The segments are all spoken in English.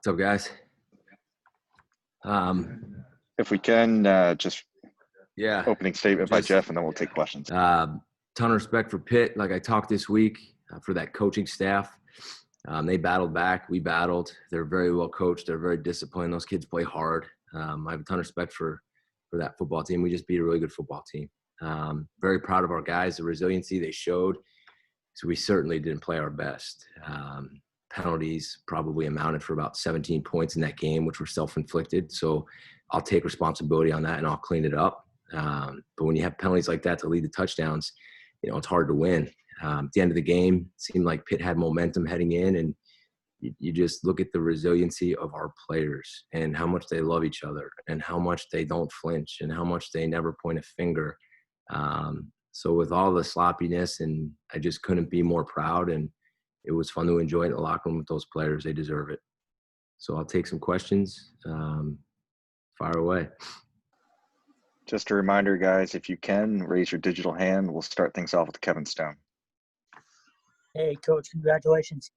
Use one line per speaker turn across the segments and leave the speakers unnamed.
What's up, guys?
If we can, just
Yeah,
opening statement by Jeff, and then we'll take questions.
ton of respect for Pitt. Like I talked this week for that coaching staff. They battled back. We battled. They're very well coached. They're very disciplined. Those kids play hard. I have a ton of respect for that football team. We just beat a really good football team. Very proud of our guys, the resiliency they showed. So we certainly didn't play our best. Penalties probably amounted for about 17 points in that game, which were self-inflicted. So I'll take responsibility on that and I'll clean it up. But when you have penalties like that to lead the touchdowns, it's hard to win. At the end of the game, it seemed like Pitt had momentum heading in, and you just look at the resiliency of our players and how much they love each other and how much they don't flinch and how much they never point a finger. So with all the sloppiness, and I just couldn't be more proud, and it was fun to enjoy in the locker room with those players. They deserve it. So I'll take some questions. Fire away.
Just a reminder, guys, if you can, raise your digital hand. We'll start things off with Kevin Stone.
Hey, Coach, congratulations.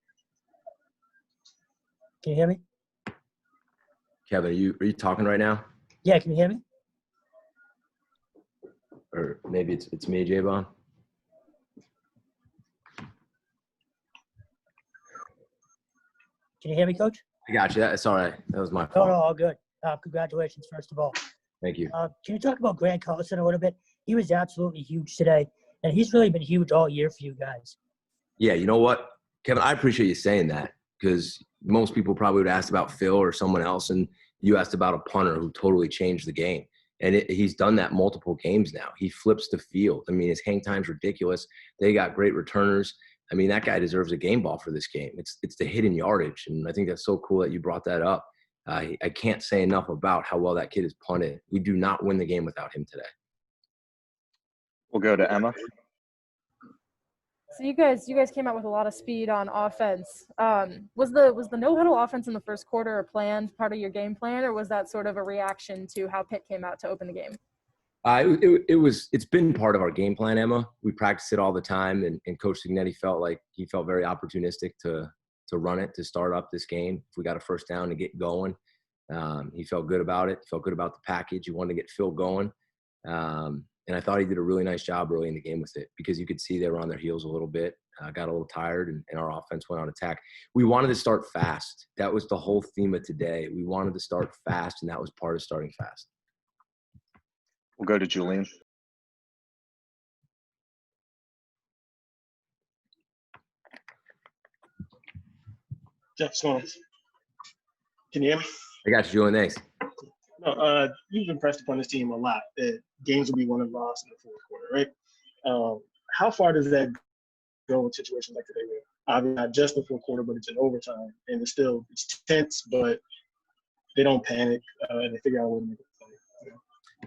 Can you hear me?
Kevin, are you talking right now?
Yeah, can you hear me?
Or maybe it's me, J-Bon.
Can you hear me, Coach?
I got you. That's all right. That was my
No,
fault.
all good. Congratulations, first of all.
Thank you.
Can you talk about Grant Carlson a little bit? He was absolutely huge today, and he's really been huge all year for you guys.
Yeah, you know what, Kevin, I appreciate you saying that, because most people probably would ask about Phil or someone else, and you asked about a punter who totally changed the game. And he's done that multiple games now. He flips the field. I mean, his hang time's ridiculous. They got great returners. I mean, that guy deserves a game ball for this game. It's the hidden yardage, and I think that's so cool that you brought that up. I can't say enough about how well that kid is punted. We do not win the game without him today.
We'll go to Emma.
So you guys came out with a lot of speed on offense. Was the no huddle offense in the first quarter a planned part of your game plan, or was that sort of a reaction to how Pitt came out to open the game?
It's been part of our game plan, Emma. We practice it all the time, and Coach Signetti felt very opportunistic to run it, to start up this game. If we got a first down to get going, he felt good about it. Felt good about the package. He wanted to get Phil going. And I thought he did a really nice job early in the game with it, because you could see they were on their heels a little bit, got a little tired, and our offense went on attack. We wanted to start fast. That was the whole theme of today. We wanted to start fast, and that was part of starting fast.
We'll go to Julian.
Jeff, can you hear me?
I got you, Julian. Thanks.
No, you've impressed upon this team a lot that games will be won and lost in the fourth quarter, right? How far does that go in situations like today? Obviously, not just the fourth quarter, but it's in overtime, and it's tense, but they don't panic, and they figure out a way to make it play.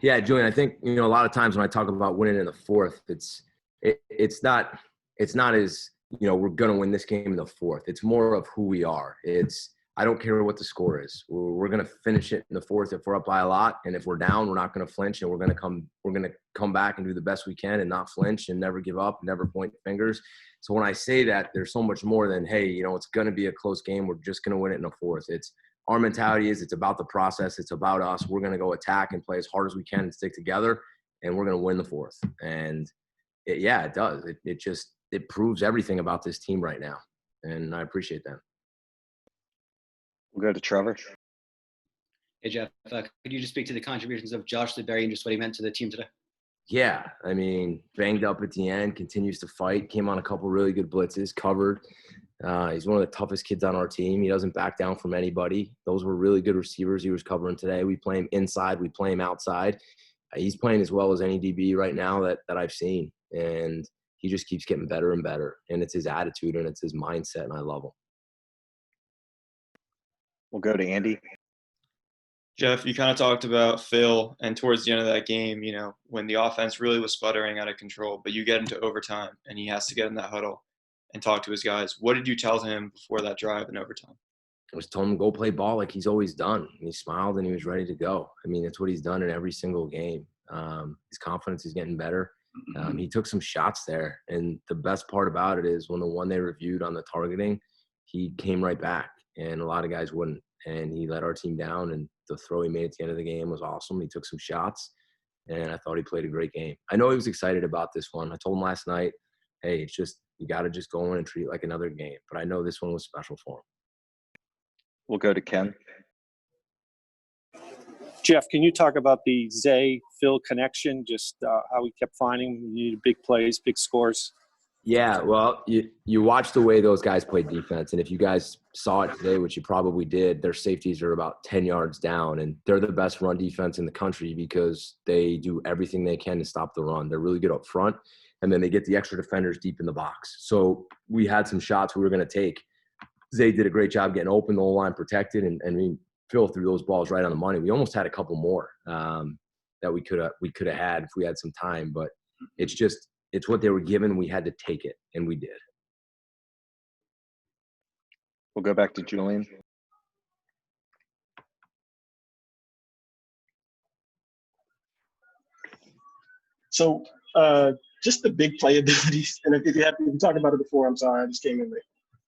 Yeah, Julian, I think, a lot of times when I talk about winning in the fourth, it's not as, we're going to win this game in the fourth. It's more of who we are. I don't care what the score is. We're going to finish it in the fourth if we're up by a lot, and if we're down, we're not going to flinch, and we're going to come back and do the best we can and not flinch and never give up, never point fingers. So when I say that, there's so much more than, hey, it's going to be a close game. We're just going to win it in the fourth. Our mentality it's about the process. It's about us. We're going to go attack and play as hard as we can and stick together, and we're going to win the fourth. And it does. It proves everything about this team right now, and I appreciate that.
We'll go to Trevor.
Hey, Jeff, could you just speak to the contributions of Josh LeBerry and just what he meant to the team today?
Yeah, I mean, banged up at the end, continues to fight, came on a couple really good blitzes, covered. He's one of the toughest kids on our team. He doesn't back down from anybody. Those were really good receivers he was covering today. We play him inside. We play him outside. He's playing as well as any DB right now that I've seen. And he just keeps getting better and better. And it's his attitude and it's his mindset, and I love him.
We'll go to Andy.
Jeff, you kind of talked about Phil, and towards the end of that game, when the offense really was sputtering out of control, but you get into overtime and he has to get in that huddle and talk to his guys. What did you tell him before that drive in overtime?
I was telling him to go play ball like he's always done. And he smiled and he was ready to go. I mean, that's what he's done in every single game. His confidence is getting better. He took some shots there. And the best part about it is when the one they reviewed on the targeting, he came right back. And a lot of guys wouldn't. and he let our team down. And the throw he made at the end of the game was awesome. He took some shots, and I thought he played a great game. I know he was excited about this one. I told him last night, hey, it's just you got to just go in and treat it like another game. But I know this one was special for him.
We'll go to Ken.
Jeff, can you talk about the Zay-Phil connection, just how he kept finding him? You needed big plays, big scores?
Yeah, well, you watch the way those guys play defense, and if you guys saw it today, which you probably did, their safeties are about 10 yards down, and they're the best run defense in the country because they do everything they can to stop the run. They're really good up front, and then they get the extra defenders deep in the box. So we had some shots we were going to take. Zay did a great job getting open, the whole line protected, and Phil threw those balls right on the money. We almost had a couple more that we could have had if we had some time, but it's what they were given. We had to take it, and we did.
We'll go back to Julian.
So just the big play abilities, and if you talked about it before, I'm sorry, I just came in late.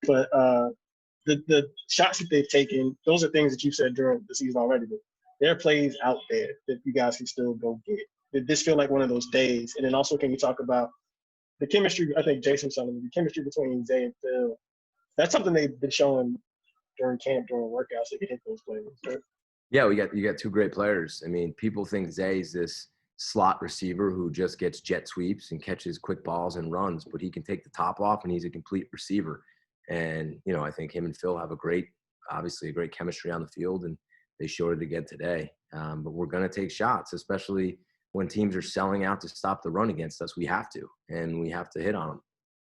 But the shots that they've taken, those are things that you said during the season already. But there are plays out there that you guys can still go get. Did this feel like one of those days? And then also, can you talk about the chemistry? I think Jason's telling me the chemistry between Zay and Phil. That's something they've been showing during camp, during workouts. They can hit those plays. Right?
Yeah, you got two great players. I mean, people think Zay's this slot receiver who just gets jet sweeps and catches quick balls and runs, but he can take the top off, and he's a complete receiver. And, I think him and Phil have obviously a great chemistry on the field, and they showed it again today. But we're going to take shots, especially when teams are selling out to stop the run against us. We have to, and we have to hit on them.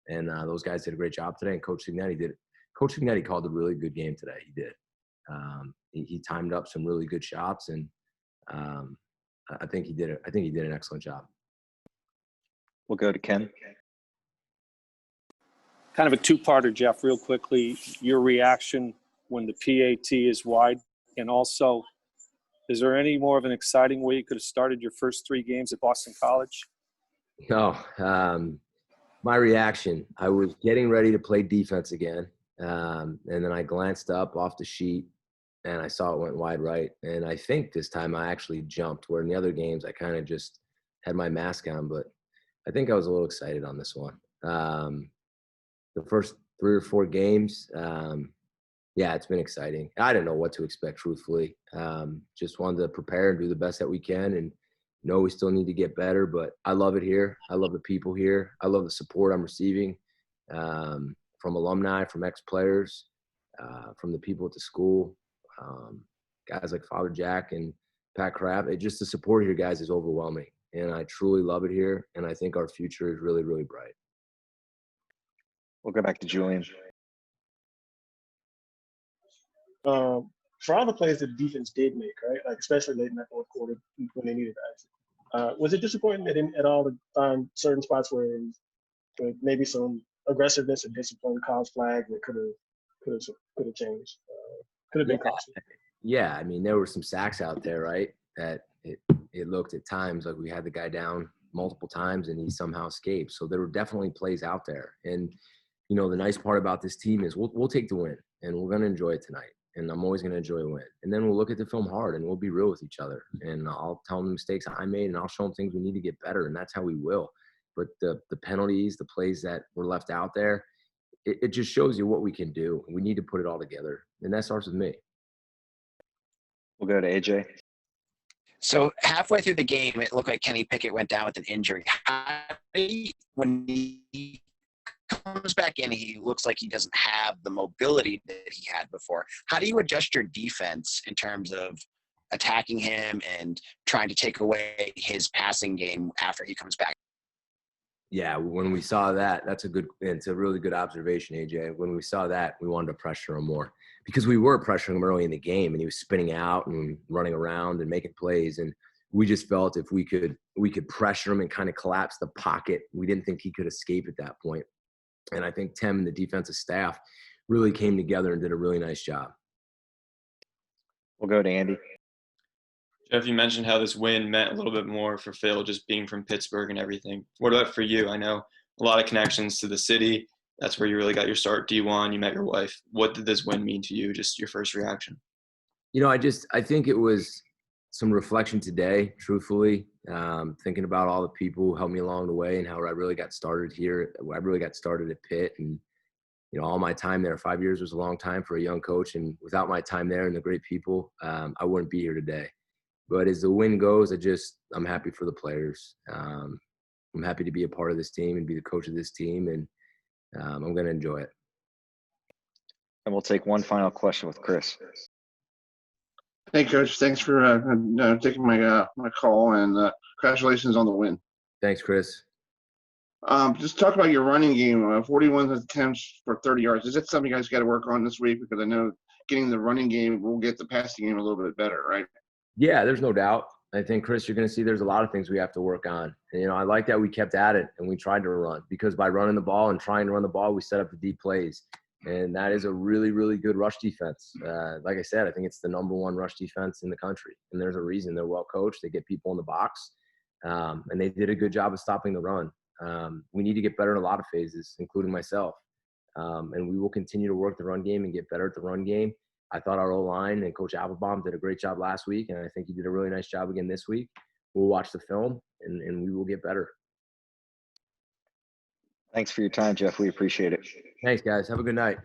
And those guys did a great job today, and Coach Signetti did it. Coach Signetti called a really good game today. He did. He timed up some really good shots, and I think he did it. I think he did an excellent job.
We'll go to Ken.
Kind of a two-parter, Jeff, real quickly. Your reaction when the PAT is wide, and also, is there any more of an exciting way you could have started your first 3 games at Boston College?
No. My reaction, I was getting ready to play defense again, and then I glanced up off the sheet, and I saw it went wide right. And I think this time I actually jumped, where in the other games I kind of just had my mask on, but I think I was a little excited on this one. The first 3 or 4 games, yeah, it's been exciting. I didn't know what to expect, truthfully. Just wanted to prepare and do the best that we can, and we still need to get better, but I love it here. I love the people here. I love the support I'm receiving from alumni, from ex-players, from the people at the school, guys like Father Jack and Pat Crabb. Just the support here, guys, is overwhelming, and I truly love it here, and I think our future is really, really bright.
We'll go back to Julian.
For all the plays that the defense did make, right, like especially late in that fourth quarter when they needed that, was it disappointing at all to find certain spots where maybe some aggressiveness or discipline caused flag that could have changed, could have been costly?
Yeah, I mean, there were some sacks out there, right, that it looked at times like we had the guy down multiple times and he somehow escaped. So there were definitely plays out there. And, the nice part about this team is we'll take the win, and we're going to enjoy it tonight. And I'm always going to enjoy a win. And then we'll look at the film hard, and we'll be real with each other. And I'll tell them the mistakes I made, and I'll show them things we need to get better, and that's how we will. But the penalties, the plays that were left out there, it just shows you what we can do. We need to put it all together, and that starts with me.
We'll go to AJ.
So halfway through the game, it looked like Kenny Pickett went down with an injury. When he comes back in, he looks like he doesn't have the mobility that he had before. How do you adjust your defense in terms of attacking him and trying to take away his passing game after he comes back?
Yeah, when we saw that, it's a really good observation, AJ. When we saw that, we wanted to pressure him more because we were pressuring him early in the game, and he was spinning out and running around and making plays. And we just felt if we could pressure him and kind of collapse the pocket, we didn't think he could escape at that point. And I think Tim and the defensive staff really came together and did a really nice job.
We'll go to Andy.
Jeff, you mentioned how this win meant a little bit more for Phil, just being from Pittsburgh and everything. What about for you? I know a lot of connections to the city. That's where you really got your start, D1. You met your wife. What did this win mean to you? Just your first reaction.
I think it was some reflection today, truthfully, thinking about all the people who helped me along the way and how I really got started here. I really got started at Pitt, and all my time there. 5 years was a long time for a young coach, and without my time there and the great people, I wouldn't be here today. But as the win goes, I'm happy for the players. I'm happy to be a part of this team and be the coach of this team, and I'm going to enjoy it.
And we'll take one final question with Chris.
Hey, Coach. Thanks for taking my call, and congratulations on the win.
Thanks, Chris.
Just talk about your running game. 41 attempts for 30 yards. Is that something you guys got to work on this week? Because I know getting the running game will get the passing game a little bit better, right?
Yeah, there's no doubt. I think, Chris, you're going to see there's a lot of things we have to work on. And, I like that we kept at it and we tried to run, because by running the ball and trying to run the ball, we set up the deep plays. And that is a really, really good rush defense. Like I said, I think it's the number one rush defense in the country. And there's a reason. They're well coached. They get people in the box. And they did a good job of stopping the run. We need to get better in a lot of phases, including myself. And we will continue to work the run game and get better at the run game. I thought our O-line and Coach Applebaum did a great job last week, and I think he did a really nice job again this week. We'll watch the film, and we will get better.
Thanks for your time, Jeff. We appreciate it.
Thanks, guys. Have a good night.